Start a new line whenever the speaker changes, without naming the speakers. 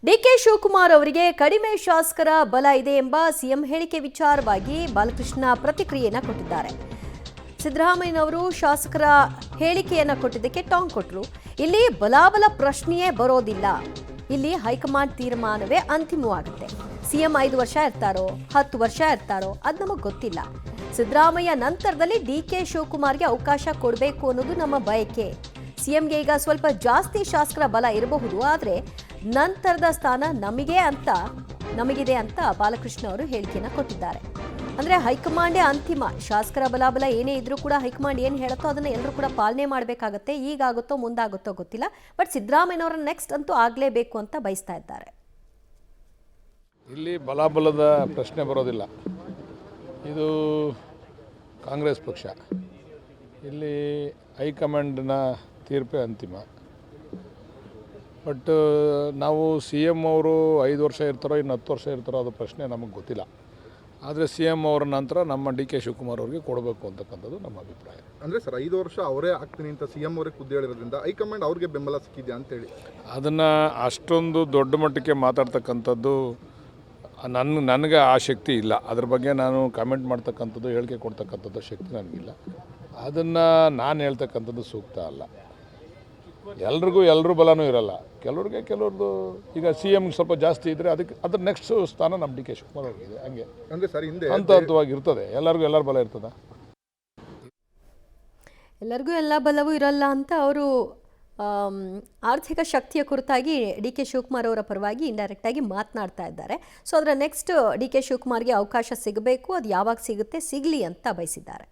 DK Shivakumar ಅವರಿಗೆ ಕಡಿಮೆ ಶಾಸಕರ ಬಲ ಇದೆ ಎಂಬ ಸಿಎಂ ಹೇಳಿಕೆ ವಿಚಾರವಾಗಿ ಬಾಲಕೃಷ್ಣ ಪ್ರತಿಕ್ರಿಯೆಯನ್ನು ಕೊಟ್ಟಿದ್ದಾರೆ. ಸಿದ್ದರಾಮಯ್ಯನವರು ಶಾಸಕರ ಹೇಳಿಕೆಯನ್ನು ಕೊಟ್ಟಿದ್ದಕ್ಕೆ ಟಾಂಗ್ ಕೊಟ್ಟರು. ಇಲ್ಲಿ ಬಲಾಬಲ ಪ್ರಶ್ನೆಯೇ ಬರೋದಿಲ್ಲ, ಇಲ್ಲಿ ಹೈಕಮಾಂಡ್ ತೀರ್ಮಾನವೇ ಅಂತಿಮವಾಗುತ್ತೆ. ಸಿಎಂ 5 ವರ್ಷ ಇರ್ತಾರೋ 10 ವರ್ಷ ಇರ್ತಾರೋ ಅದು ನಮಗೆ ಗೊತ್ತಿಲ್ಲ. ಸಿದ್ದರಾಮಯ್ಯ ನಂತರದಲ್ಲಿ ಡಿಕೆ ಶಿವಕುಮಾರ್ಗೆ ಅವಕಾಶ ಕೊಡಬೇಕು ಅನ್ನೋದು ನಮ್ಮ ಬಯಕೆ. ಸಿಎಂಗೆ ಈಗ ಸ್ವಲ್ಪ ಜಾಸ್ತಿ ಶಾಸಕರ ಬಲ ಇರಬಹುದು, ಆದರೆ ನಂತರದ ಸ್ಥಾನ ನಮಗಿದೆ ಅಂತ ಬಾಲಕೃಷ್ಣ ಅವರು ಹೇಳಿಕೆಯನ್ನು ಕೊಟ್ಟಿದ್ದಾರೆ. ಅಂದರೆ ಹೈಕಮಾಂಡೇ ಅಂತಿಮ. ಶಾಸಕರ ಬಲಾಬಲ ಏನೇ ಇದ್ರೂ ಕೂಡ ಹೈಕಮಾಂಡ್ ಏನು ಹೇಳುತ್ತೋ ಅದನ್ನು ಎಲ್ಲರೂ ಕೂಡ ಪಾಲನೆ ಮಾಡಬೇಕಾಗತ್ತೆ. ಈಗಾಗುತ್ತೋ ಮುಂದಾಗುತ್ತೋ ಗೊತ್ತಿಲ್ಲ, ಬಟ್ ಸಿದ್ದರಾಮಯ್ಯನವರ ನೆಕ್ಸ್ಟ್ ಅಂತೂ ಆಗಲೇಬೇಕು ಅಂತ ಬಯಸ್ತಾ ಇದ್ದಾರೆ.
ಇಲ್ಲಿ ಬಲಾಬಲದ ಪ್ರಶ್ನೆ ಬರೋದಿಲ್ಲ. ಇದು ಕಾಂಗ್ರೆಸ್ ಪಕ್ಷ. ಇಲ್ಲಿ ಹೈಕಮಾಂಡ್ನ ತೀರ್ಪೇ ಅಂತಿಮ. ಬಟ್ ನಾವು ಸಿ ಎಮ್ ಅವರು 5 ವರ್ಷ ಇರ್ತಾರೋ ಇನ್ನು 10 ವರ್ಷ ಇರ್ತಾರೋ ಅದು ಪ್ರಶ್ನೆ ನಮಗೆ ಗೊತ್ತಿಲ್ಲ. ಆದರೆ ಸಿ ಎಮ್ ಅವರ ನಂತರ ನಮ್ಮ ಡಿ ಕೆ ಶಿವಕುಮಾರ್ ಅವರಿಗೆ ಕೊಡಬೇಕು ಅಂತಕ್ಕಂಥದ್ದು ನಮ್ಮ ಅಭಿಪ್ರಾಯ.
ಅಂದರೆ ಸರ್ 5 ವರ್ಷ ಅವರೇ ಆಗ್ತೀನಿ ಅಂತ ಸಿ ಎಮ್ ಅವರೇ ಖುದ್ದು ಹೇಳಿರೋದ್ರಿಂದ ಹೈಕಮಾಂಡ್ ಅವ್ರಿಗೆ ಬೆಂಬಲ ಸಿಕ್ಕಿದೆಯಾ ಅಂತೇಳಿ
ಅದನ್ನು ಅಷ್ಟೊಂದು ದೊಡ್ಡ ಮಟ್ಟಕ್ಕೆ ಮಾತಾಡ್ತಕ್ಕಂಥದ್ದು ನನಗೆ ಆ ಶಕ್ತಿ ಇಲ್ಲ. ಅದ್ರ ಬಗ್ಗೆ ನಾನು ಕಾಮೆಂಟ್ ಮಾಡ್ತಕ್ಕಂಥದ್ದು, ಹೇಳಿಕೆ ಕೊಡ್ತಕ್ಕಂಥದ್ದು ಶಕ್ತಿ ನನಗಿಲ್ಲ. ಅದನ್ನು ನಾನು ಹೇಳ್ತಕ್ಕಂಥದ್ದು ಸೂಕ್ತ ಅಲ್ಲ. ಎಲ್ರಿಗೂ ಎಲ್ಲರೂ ಬಲನೂ ಇರಲ್ಲ. ಕೆಲವ್ರದ್ದು ಈಗ ಸಿ ಎಮ್ಗೆ ಸ್ವಲ್ಪ ಜಾಸ್ತಿ ಇದ್ದರೆ ಅದ್ರ ನೆಕ್ಸ್ಟ್ ಸ್ಥಾನ ನಮ್ಮ ಡಿ ಕೆ ಶಿವಕುಮಾರ್ ಅವ್ರಿಗಿದೆ. ಹಂಗೆ
ಅಂದರೆ ಸರ್ ಹಿಂದೆ
ಹಂತವಾಗಿ ಇರ್ತದೆ. ಎಲ್ಲರ ಬಲ ಇರ್ತದ.
ಎಲ್ಲರಿಗೂ ಎಲ್ಲ ಬಲವೂ ಇರಲ್ಲ ಅಂತ ಅವರು ಆರ್ಥಿಕ ಶಕ್ತಿಯ ಕುರಿತಾಗಿ ಡಿ ಕೆ ಶಿವಕುಮಾರ್ ಅವರ ಪರವಾಗಿ ಇಂಡೈರೆಕ್ಟ್ ಆಗಿ ಮಾತನಾಡ್ತಾ ಇದ್ದಾರೆ. ಸೊ ಅದರ ನೆಕ್ಸ್ಟ್ ಡಿ ಕೆ ಶಿವಕುಮಾರ್ಗೆ ಅವಕಾಶ ಸಿಗಬೇಕು, ಅದು ಯಾವಾಗ ಸಿಗುತ್ತೆ ಸಿಗಲಿ ಅಂತ ಬಯಸಿದ್ದಾರೆ.